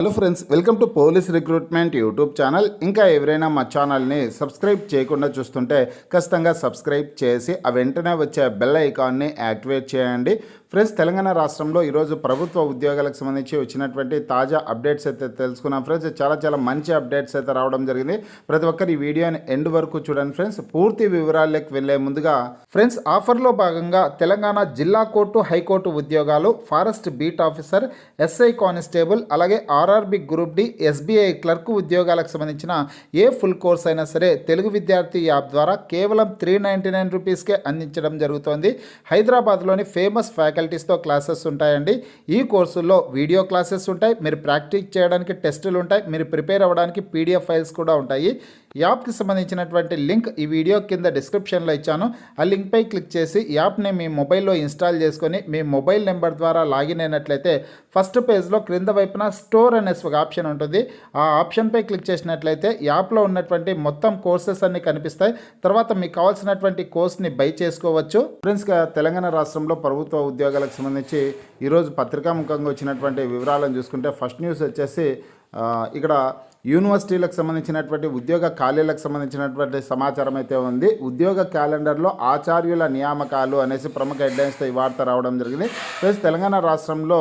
Hello friends, welcome to police recruitment YouTube channel. ఇంకా ఎవరైనా మా ఛానల్ని సబ్స్క్రైబ్ చేయకుండా చూస్తుంటే ఖచ్చితంగా సబ్స్క్రైబ్ చేసి ఆ వెంటనే వచ్చే బెల్ ఐకాన్ని యాక్టివేట్ చేయండి. ఫ్రెండ్స్, తెలంగాణ రాష్ట్రంలో ఈరోజు ప్రభుత్వ ఉద్యోగాలకు సంబంధించి వచ్చినటువంటి తాజా అప్డేట్స్ అయితే తెలుసుకున్నాం. ఫ్రెండ్స్, చాలా మంచి అప్డేట్స్ అయితే రావడం జరిగింది. ప్రతి ఒక్కరు ఈ వీడియోని ఎండ్ వరకు చూడండి. ఫ్రెండ్స్, పూర్తి వివరాల్లోకి వెళ్లే ముందుగా ఫ్రెండ్స్, ఆఫర్లో భాగంగా తెలంగాణ జిల్లా కోర్టు, హైకోర్టు ఉద్యోగాలు, forest beat officer, SI constable, అలాగే RRB group D, SBI clerk ఉద్యోగాలకు సంబంధించిన ఏ ఫుల్ కోర్స్ అయినా సరే తెలుగు విద్యార్థి యాప్ ద్వారా కేవలం 399 రూపీస్కే అందించడం జరుగుతోంది. హైదరాబాద్లోని ఫేమస్ ఫ్యాకల్టీస్తో క్లాసెస్ ఉంటాయండి. ఈ కోర్సుల్లో వీడియో క్లాసెస్ ఉంటాయి, మీరు ప్రాక్టీస్ చేయడానికి టెస్టులు ఉంటాయి, మీరు ప్రిపేర్ అవ్వడానికి పీడిఎఫ్ ఫైల్స్ కూడా ఉంటాయి. యాప్కి సంబంధించినటువంటి లింక్ ఈ వీడియో కింద డిస్క్రిప్షన్లో ఇచ్చాను. ఆ లింక్పై క్లిక్ చేసి యాప్ని మీ మొబైల్లో ఇన్స్టాల్ చేసుకొని మీ మొబైల్ నెంబర్ ద్వారా లాగిన్ అయినట్లయితే ఫస్ట్ పేజ్లో క్రింద వైపున స్టోర్ అనే ఒక ఆప్షన్ ఉంటుంది. ఆ ఆప్షన్పై క్లిక్ చేసినట్లయితే యాప్లో ఉన్నటువంటి మొత్తం కోర్సెస్ అన్ని కనిపిస్తాయి. తర్వాత మీకు కావాల్సినటువంటి కోర్స్ని బై చేసుకోవచ్చు. ఫ్రెండ్స్గా తెలంగాణ రాష్ట్రంలో ప్రభుత్వ ఉద్యోగాలకు సంబంధించి ఈరోజు పత్రికాముఖంగా వచ్చినటువంటి వివరాలను చూసుకుంటే ఫస్ట్ న్యూస్ వచ్చేసి ఇక్కడ యూనివర్సిటీలకు సంబంధించినటువంటి ఉద్యోగ ఖాళీలకు సంబంధించినటువంటి సమాచారం అయితే ఉంది. ఉద్యోగ క్యాలెండర్లో ఆచార్యుల నియామకాలు అనేసి ప్రముఖ హెడ్లైన్స్తో ఈ వార్త రావడం జరిగింది. ప్లస్ తెలంగాణ రాష్ట్రంలో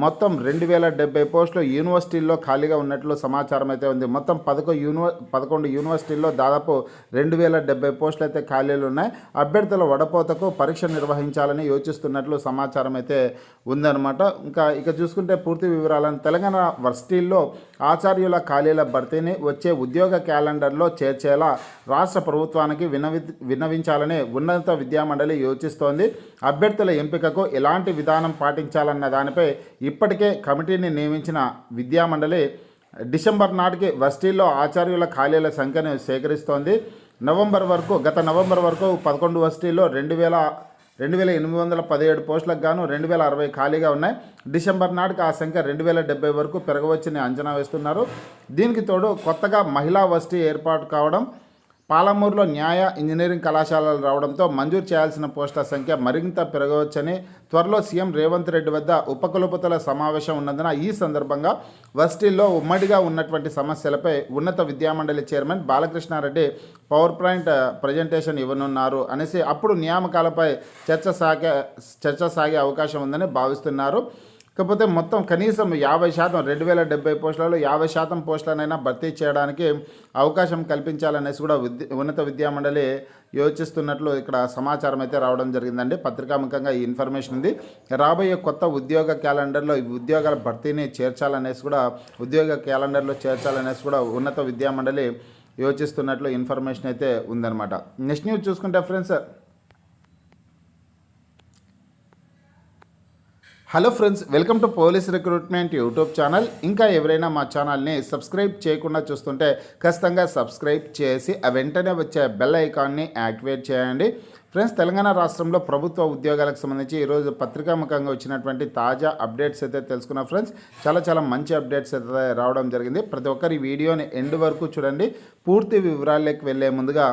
మొత్తం 2070 పోస్టులు యూనివర్సిటీల్లో ఖాళీగా ఉన్నట్లు సమాచారం అయితే ఉంది. మొత్తం 11 యూనివర్సిటీల్లో దాదాపు 2070 పోస్టులు అయితే ఖాళీలు ఉన్నాయి. అభ్యర్థుల వడపోతకు పరీక్ష నిర్వహించాలని యోచిస్తున్నట్లు సమాచారం అయితే ఉందన్నమాట. ఇక చూసుకుంటే పూర్తి వివరాలను తెలంగాణ వర్సిటీల్లో ఆచార్యుల ఖాళీల భర్తీని వచ్చే ఉద్యోగ క్యాలెండర్లో చేర్చేలా రాష్ట్ర ప్రభుత్వానికి విన్నవించాలని ఉన్నత విద్యామండలి యోచిస్తోంది. అభ్యర్థుల ఎంపికకు ఎలాంటి విధానం పాటించాలన్న దానిపై ఇప్పటికే కమిటీని నియమించిన విద్యామండలి డిసెంబర్ నాటికి వర్సిటీల్లో ఆచార్యుల ఖాళీల సంఖ్యను సేకరిస్తోంది. గత నవంబర్ వరకు 11 వర్సిటీల్లో 2817 పోస్టులకు గాను 2060 ఖాళీగా ఉన్నాయి. డిసెంబర్ నాటికి ఆ సంఖ్య 2070 వరకు పెరగవచ్చని అంచనా వేస్తున్నారు. దీనికి తోడు కొత్తగా మహిళా వర్సిటీ ఏర్పాటు కావడం, పాలమూరులో న్యాయ ఇంజనీరింగ్ కళాశాలలు రావడంతో మంజూరు చేయాల్సిన పోస్టుల సంఖ్య మరింత పెరగవచ్చని త్వరలో సీఎం రేవంత్ రెడ్డి వద్ద ఉపకులపతుల సమావేశం ఉన్నందున ఈ సందర్భంగా వర్సిటీల్లో ఉమ్మడిగా ఉన్నటువంటి సమస్యలపై ఉన్నత విద్యామండలి chairman Balakrishna Reddy power point presentation ఇవ్వనున్నారు అనేసి అప్పుడు నియామకాలపై చర్చ సాగే అవకాశం ఉందని భావిస్తున్నారు. కాకపోతే మొత్తం కనీసం 50% 2070 పోస్టులలో 50% పోస్టులనైనా భర్తీ చేయడానికి అవకాశం కల్పించాలనేసి కూడా ఉన్నత విద్యామండలి యోచిస్తున్నట్లు ఇక్కడ సమాచారం అయితే రావడం జరిగిందండి. పత్రికాముఖంగా ఈ ఇన్ఫర్మేషన్ ఉంది. రాబోయే కొత్త ఉద్యోగ క్యాలెండర్లో ఈ ఉద్యోగాల భర్తీని చేర్చాలనేసి కూడా ఉన్నత విద్యామండలి యోచిస్తున్నట్లు ఇన్ఫర్మేషన్ అయితే ఉందన్నమాట. నెక్స్ట్ న్యూస్ చూసుకుంటే friends, hello friends, welcome to police recruitment YouTube channel. ఇంకా ఎవరైనా మా ఛానల్ని సబ్స్క్రైబ్ చేయకుండా చూస్తుంటే ఖచ్చితంగా సబ్స్క్రైబ్ చేసి ఆ వెంటనే వచ్చే బెల్ ఐకాన్ని యాక్టివేట్ చేయండి. ఫ్రెండ్స్, తెలంగాణ రాష్ట్రంలో ప్రభుత్వ ఉద్యోగాలకు సంబంధించి ఈరోజు పత్రికాముఖంగా వచ్చినటువంటి తాజా అప్డేట్స్ అయితే తెలుసుకున్నాం. ఫ్రెండ్స్, చాలా మంచి అప్డేట్స్ అయితే రావడం జరిగింది. ప్రతి ఒక్కరి వీడియోని ఎండ్ వరకు చూడండి. పూర్తి వివరాల్లోకి వెళ్ళే ముందుగా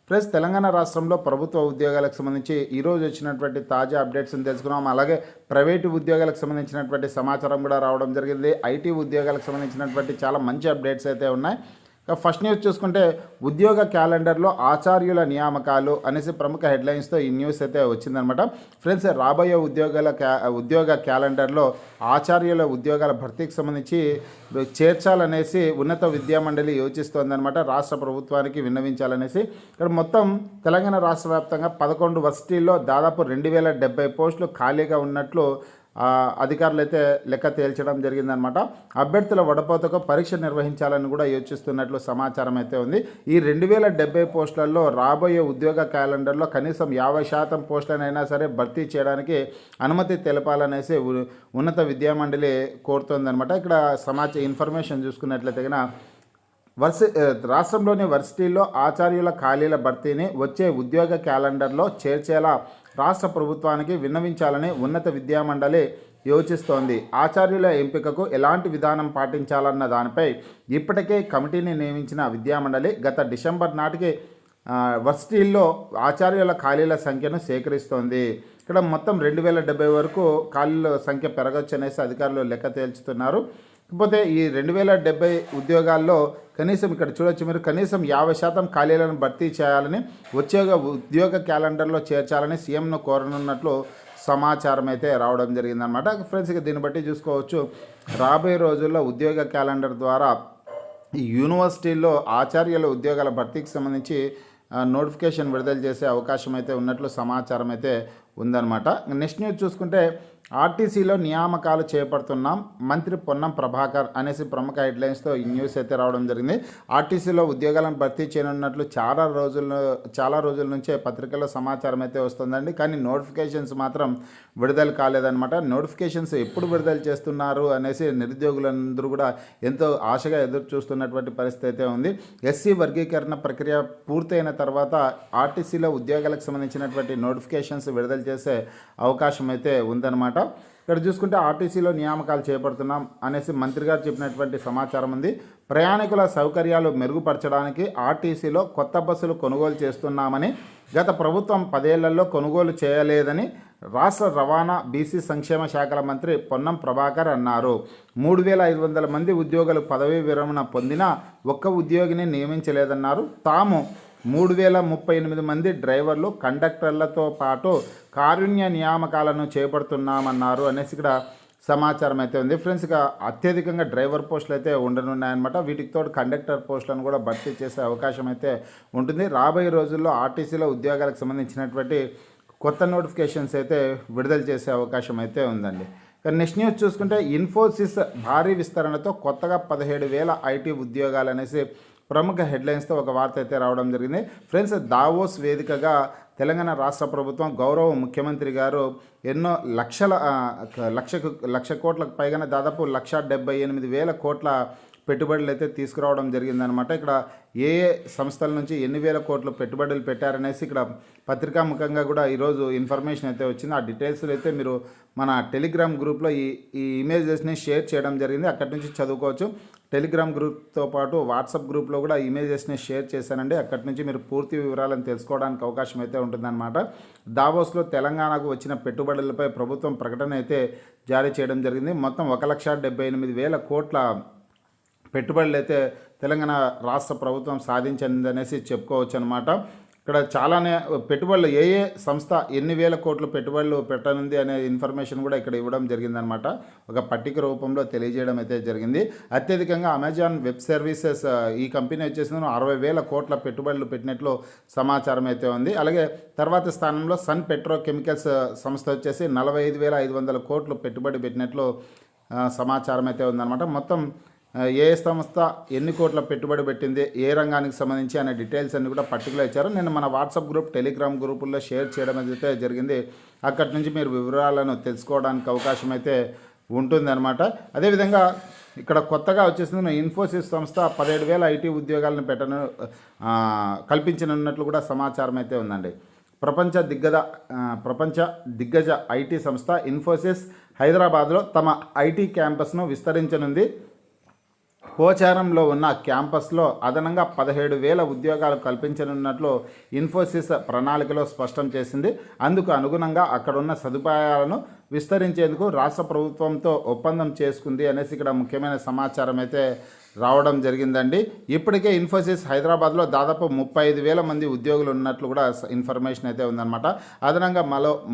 ఫ్రెండ్స్, తెలంగాణ రాష్ట్రంలో ప్రభుత్వ ఉద్యోగాలకు సంబంధించి ఈరోజు వచ్చినటువంటి తాజా అప్డేట్స్ని తెలుసుకున్నాం. అలాగే ప్రైవేటు ఉద్యోగాలకు సంబంధించినటువంటి సమాచారం కూడా రావడం జరిగింది. ఐటీ ఉద్యోగాలకు సంబంధించినటువంటి చాలా మంచి అప్డేట్స్ అయితే ఉన్నాయి. ఫస్ట్ న్యూస్ చూసుకుంటే ఉద్యోగ క్యాలెండర్లో ఆచార్యుల నియామకాలు అనేసి ప్రముఖ హెడ్లైన్స్తో ఈ న్యూస్ అయితే వచ్చిందనమాట. ఫ్రెండ్స్, రాబోయే ఉద్యోగ క్యాలెండర్లో ఆచార్యుల ఉద్యోగాల భర్తీకి సంబంధించి చేర్చాలనేసి ఉన్నత విద్యామండలి యోచిస్తోందనమాట. రాష్ట్ర ప్రభుత్వానికి విన్నవించాలనేసి ఇక్కడ మొత్తం తెలంగాణ రాష్ట్ర వ్యాప్తంగా 11 వర్సిటీల్లో దాదాపు 2070 పోస్టులు ఖాళీగా ఉన్నట్లు అధికారులు అయితే లెక్క తేల్చడం జరిగిందనమాట. అభ్యర్థుల వడపోతకు పరీక్ష నిర్వహించాలని కూడా యోచిస్తున్నట్లు సమాచారం అయితే ఉంది. ఈ 2070 పోస్టులలో రాబోయే ఉద్యోగ క్యాలెండర్లో కనీసం 50% పోస్టులనైనా సరే భర్తీ చేయడానికి అనుమతి తెలపాలనేసి ఉన్నత విద్యామండలి కోరుతోందనమాట. ఇక్కడ ఇన్ఫర్మేషన్ చూసుకున్నట్లయితే రాష్ట్రంలోని వర్సిటీల్లో ఆచార్యుల ఖాళీల భర్తీని వచ్చే ఉద్యోగ క్యాలెండర్లో చేర్చేలా రాష్ట్ర ప్రభుత్వానికి విన్నవించాలని ఉన్నత విద్యామండలి యోచిస్తోంది. ఆచార్యుల ఎంపికకు ఎలాంటి విధానం పాటించాలన్న దానిపై ఇప్పటికే కమిటీని నియమించిన విద్యామండలి గత డిసెంబర్ నాటికి వర్సిటీల్లో ఆచార్యుల ఖాళీల సంఖ్యను సేకరిస్తోంది. ఇక్కడ మొత్తం 2070 వరకు ఖాళీల సంఖ్య పెరగొచ్చు అనేసి అధికారులు లెక్క తేల్చుతున్నారు. కాకపోతే ఈ 2070 ఉద్యోగాల్లో కనీసం ఇక్కడ చూడొచ్చు మీరు, కనీసం 50% ఖాళీలను భర్తీ చేయాలని ఉద్యోగ క్యాలెండర్లో చేర్చాలని సీఎంను కోరనున్నట్లు సమాచారం అయితే రావడం జరిగిందనమాట. ఫ్రెండ్స్, ఇక దీన్ని బట్టి చూసుకోవచ్చు, రాబోయే రోజుల్లో ఉద్యోగ క్యాలెండర్ ద్వారా ఈ యూనివర్సిటీల్లో ఆచార్యుల ఉద్యోగాల భర్తీకి సంబంధించి నోటిఫికేషన్ విడుదల చేసే అవకాశం అయితే ఉన్నట్లు సమాచారం అయితే ఉందన్నమాట. నెక్స్ట్ న్యూస్ చూసుకుంటే, ఆర్టీసీలో నియామకాలు చేపడుతున్నాం మంత్రి పొన్నం ప్రభాకర్ అనేసి ప్రముఖ హెడ్లైన్స్తో ఈ న్యూస్ అయితే రావడం జరిగింది. ఆర్టీసీలో ఉద్యోగాలను భర్తీ చేయనున్నట్లు చాలా రోజుల నుంచే పత్రికల్లో సమాచారం అయితే వస్తుందండి. కానీ నోటిఫికేషన్స్ మాత్రం విడుదల కాలేదన్నమాట. నోటిఫికేషన్స్ ఎప్పుడు విడుదల చేస్తున్నారు అనేసి నిరుద్యోగులందరూ కూడా ఎంతో ఆశగా ఎదురు చూస్తున్నటువంటి పరిస్థితి అయితే ఉంది. ఎస్సీ వర్గీకరణ ప్రక్రియ పూర్తయిన తర్వాత ఆర్టీసీలో ఉద్యోగాలకు సంబంధించినటువంటి నోటిఫికేషన్స్ విడుదల చేసే అవకాశం అయితే ఉందన్నమాట. ఇక్కడ చూసుకుంటే ఆర్టీసీలో నియామకాలు చేపడుతున్నాం అనేసి మంత్రి గారు చెప్పినటువంటి సమాచారం ఉంది. ప్రయాణికుల సౌకర్యాలు మెరుగుపరచడానికి ఆర్టీసీలో కొత్త బస్సులు కొనుగోలు చేస్తున్నామని, గత ప్రభుత్వం 10 ఏళ్లలో కొనుగోలు చేయలేదని రాష్ట్ర రవాణా బీసీ సంక్షేమ శాఖల మంత్రి పొన్నం ప్రభాకర్ అన్నారు. 3500 మంది ఉద్యోగులు పదవీ విరమణ పొందినా ఒక్క ఉద్యోగిని నియమించలేదన్నారు. తాము 3038 మంది డ్రైవర్లు, కండక్టర్లతో పాటు కారుణ్య నియామకాలను చేపడుతున్నామన్నారు అనేసి ఇక్కడ సమాచారం అయితే ఉంది. ఫ్రెండ్స్, ఇక అత్యధికంగా డ్రైవర్ పోస్టులు అయితే ఉండనున్నాయన్నమాట. వీటికి తోడు కండక్టర్ పోస్టులను కూడా భర్తీ చేసే అవకాశం అయితే ఉంటుంది. రాబోయే రోజుల్లో ఆర్టీసీలో ఉద్యోగాలకు సంబంధించినటువంటి కొత్త నోటిఫికేషన్స్ అయితే విడుదల చేసే అవకాశం అయితే ఉందండి. నెక్స్ట్ న్యూస్ చూసుకుంటే, ఇన్ఫోసిస్ భారీ విస్తరణతో కొత్తగా 17,000 ఐటీ ఉద్యోగాలు అనేసి ప్రముఖ హెడ్లైన్స్తో ఒక వార్త అయితే రావడం జరిగింది. ఫ్రెండ్స్, దావోస్ వేదికగా తెలంగాణ రాష్ట్ర ప్రభుత్వం గౌరవ ముఖ్యమంత్రి గారు ఎన్నో లక్ష కోట్లకు పైగానే దాదాపు 1,78,000 కోట్ల పెట్టుబడులు అయితే తీసుకురావడం జరిగిందనమాట. ఇక్కడ ఏ సంస్థల నుంచి ఎన్ని వేల కోట్లు పెట్టుబడులు పెట్టారనేసి ఇక్కడ పత్రికాముఖంగా కూడా ఈరోజు ఇన్ఫర్మేషన్ అయితే వచ్చింది. ఆ డీటెయిల్స్ అయితే మీరు మన టెలిగ్రామ్ గ్రూప్లో ఈ ఇమేజెస్ని షేర్ చేయడం జరిగింది. అక్కడి నుంచి చదువుకోవచ్చు. టెలిగ్రామ్ గ్రూప్తో పాటు వాట్సాప్ గ్రూప్లో కూడా ఇమేజెస్ని షేర్ చేశానండి. అక్కడి నుంచి మీరు పూర్తి వివరాలను తెలుసుకోవడానికి అవకాశం అయితే ఉంటుందన్నమాట. దావోస్లో తెలంగాణకు వచ్చిన పెట్టుబడులపై ప్రభుత్వం ప్రకటన అయితే జారీ చేయడం జరిగింది. మొత్తం 1,78,000 కోట్ల పెట్టుబడులు అయితే తెలంగాణ రాష్ట్ర ప్రభుత్వం సాధించిందనేసి చెప్పుకోవచ్చు అనమాట. ఇక్కడ చాలానే పెట్టుబడులు ఏ సంస్థ ఎన్ని వేల కోట్లు పెట్టుబడులు పెట్టనుంది అనే ఇన్ఫర్మేషన్ కూడా ఇక్కడ ఇవ్వడం జరిగిందనమాట. ఒక పట్టిక రూపంలో తెలియజేయడం అయితే జరిగింది. అత్యధికంగా అమెజాన్ వెబ్ సర్వీసెస్ ఈ కంపెనీ వచ్చేసి 60,000 కోట్ల పెట్టుబడులు పెట్టినట్లు సమాచారం అయితే ఉంది. అలాగే తర్వాత స్థానంలో సన్ పెట్రోకెమికల్స్ సంస్థ వచ్చేసి 45,500 కోట్లు పెట్టుబడి పెట్టినట్లు సమాచారం అయితే ఉందన్నమాట. మొత్తం ఏ సంస్థ ఎన్ని కోట్ల పెట్టుబడి పెట్టింది, ఏ రంగానికి సంబంధించి అనే డీటెయిల్స్ అన్ని కూడా పర్టికులర్ ఇచ్చారు. నేను మన వాట్సాప్ గ్రూప్, టెలిగ్రామ్ గ్రూపుల్లో షేర్ చేయడం అయితే జరిగింది. అక్కడి నుంచి మీరు వివరాలను తెలుసుకోవడానికి అవకాశం అయితే ఉంటుందన్నమాట. అదేవిధంగా ఇక్కడ కొత్తగా వచ్చేసింది ఇన్ఫోసిస్ సంస్థ 17,000 ఐటీ ఉద్యోగాలను కల్పించనున్నట్లు కూడా సమాచారం అయితే ఉందండి. ప్రపంచ దిగ్గజ ఐటీ సంస్థ ఇన్ఫోసిస్ హైదరాబాద్లో తమ ఐటీ క్యాంపస్ను విస్తరించనుంది. పోచారంలో ఉన్న క్యాంపస్లో అదనంగా 17,000 ఉద్యోగాలు కల్పించనున్నట్లు ఇన్ఫోసిస్ ప్రణాళికలో స్పష్టం చేసింది. అందుకు అనుగుణంగా అక్కడున్న సదుపాయాలను విస్తరించేందుకు రాష్ట్ర ప్రభుత్వంతో ఒప్పందం చేసుకుంది అనేసి ఇక్కడ ముఖ్యమైన సమాచారం అయితే రావడం జరిగిందండి. ఇప్పటికే ఇన్ఫోసిస్ హైదరాబాద్లో దాదాపు 35,000 మంది ఉద్యోగులు ఉన్నట్లు కూడా ఇన్ఫర్మేషన్ అయితే ఉందన్నమాట. అదనంగా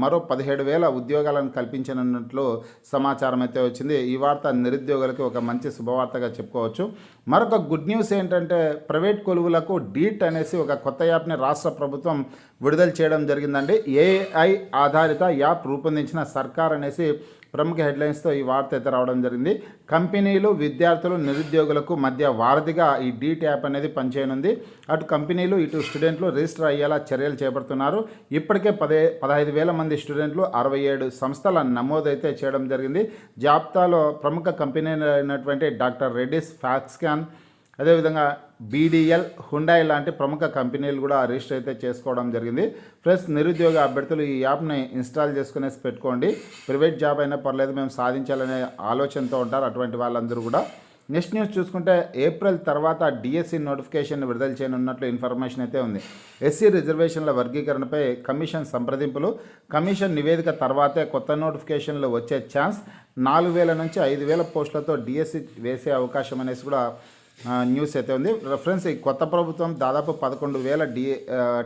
మరో 17,000 ఉద్యోగాలను కల్పించనున్నట్లు సమాచారం అయితే వచ్చింది. ఈ వార్త నిరుద్యోగులకి ఒక మంచి శుభవార్తగా చెప్పుకోవచ్చు. మరొక గుడ్ న్యూస్ ఏంటంటే, ప్రైవేట్ కొలువులకు డీట్ అనేసి ఒక కొత్త యాప్ని రాష్ట్ర ప్రభుత్వం విడుదల చేయడం జరిగిందండి. ఏఐ ఆధారిత యాప్ రూపొందించిన సర్కార్ అనేసి ప్రముఖ హెడ్లైన్స్తో ఈ వార్త అయితే రావడం జరిగింది. కంపెనీలు, విద్యార్థులు, నిరుద్యోగులకు మధ్య వారధిగా ఈ డీట్ యాప్ అనేది పనిచేయనుంది. అటు కంపెనీలు, ఇటు స్టూడెంట్లు రిజిస్టర్ అయ్యేలా చర్యలు చేపడుతున్నారు. ఇప్పటికే 15,000 మంది స్టూడెంట్లు, 67 సంస్థల నమోదైతే చేయడం జరిగింది. జాబితాలో ప్రముఖ కంపెనీలు అయినటువంటి డాక్టర్ రెడ్డిస్, ఫాక్స్కాన్, అదేవిధంగా బీడీఎల్, హుండాయ్ లాంటి ప్రముఖ కంపెనీలు కూడా రిజిస్టర్ అయితే చేసుకోవడం జరిగింది. ప్లస్ నిరుద్యోగ అభ్యర్థులు ఈ యాప్ని ఇన్స్టాల్ చేసుకునేసి పెట్టుకోండి. ప్రైవేట్ జాబ్ అయినా పర్లేదు, మేము సాధించాలనే ఆలోచనతో ఉంటారు అటువంటి వాళ్ళందరూ కూడా. నెక్స్ట్ న్యూస్ చూసుకుంటే ఏప్రిల్ తర్వాత డిఎస్సి నోటిఫికేషన్ విడుదల చేయనున్నట్లు ఇన్ఫర్మేషన్ అయితే ఉంది. ఎస్సీ రిజర్వేషన్ల వర్గీకరణపై కమిషన్ సంప్రదింపులు, కమిషన్ నివేదిక తర్వాతే కొత్త నోటిఫికేషన్లు వచ్చే ఛాన్స్, 4,000 నుంచి 5,000 పోస్టులతో డిఎస్సి వేసే అవకాశం అనేసి కూడా న్యూస్ అయితే ఉంది. ఫ్రెండ్స్, ఈ కొత్త ప్రభుత్వం దాదాపు 11,000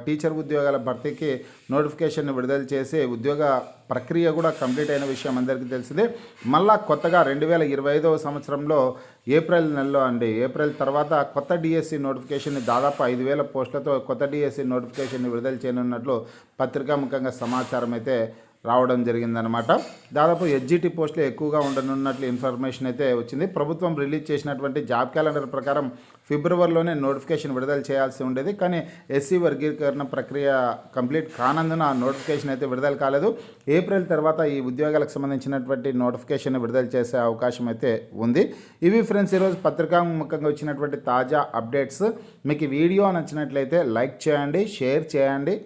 టీచర్ ఉద్యోగాల భర్తీకి నోటిఫికేషన్ విడుదల చేసి ఉద్యోగ ప్రక్రియ కూడా కంప్లీట్ అయిన విషయం అందరికీ తెలిసిందే. మళ్ళా కొత్తగా 2025వ సంవత్సరంలో ఏప్రిల్ నెలలో ఏప్రిల్ తర్వాత కొత్త డిఎస్సి నోటిఫికేషన్ దాదాపు 5,000 పోస్టులతో కొత్త డిఎస్సి నోటిఫికేషన్ విడుదల చేయనున్నట్లు పత్రికాముఖంగా సమాచారం అయితే రావడం జరిగిందనమాట. దాదాపు ఎస్జిటి పోస్టులు ఎక్కువగా ఉండనున్నట్లు ఇన్ఫర్మేషన్ అయితే వచ్చింది. ప్రభుత్వం రిలీజ్ చేసినటువంటి జాబ్ క్యాలెండర్ ప్రకారం ఫిబ్రవరిలోనే నోటిఫికేషన్ విడుదల చేయాల్సి ఉండేది. కానీ ఎస్సీ వర్గీకరణ ప్రక్రియ కంప్లీట్ కానందున నోటిఫికేషన్ అయితే విడుదల కాలేదు. ఏప్రిల్ తర్వాత ఈ ఉద్యోగాలకు సంబంధించినటువంటి నోటిఫికేషన్ విడుదల చేసే అవకాశం అయితే ఉంది. ఇవి ఫ్రెండ్స్ ఈరోజు పత్రికాముఖంగా వచ్చినటువంటి తాజా అప్డేట్స్. మీకు ఈ వీడియో నచ్చినట్లయితే లైక్ చేయండి, షేర్ చేయండి.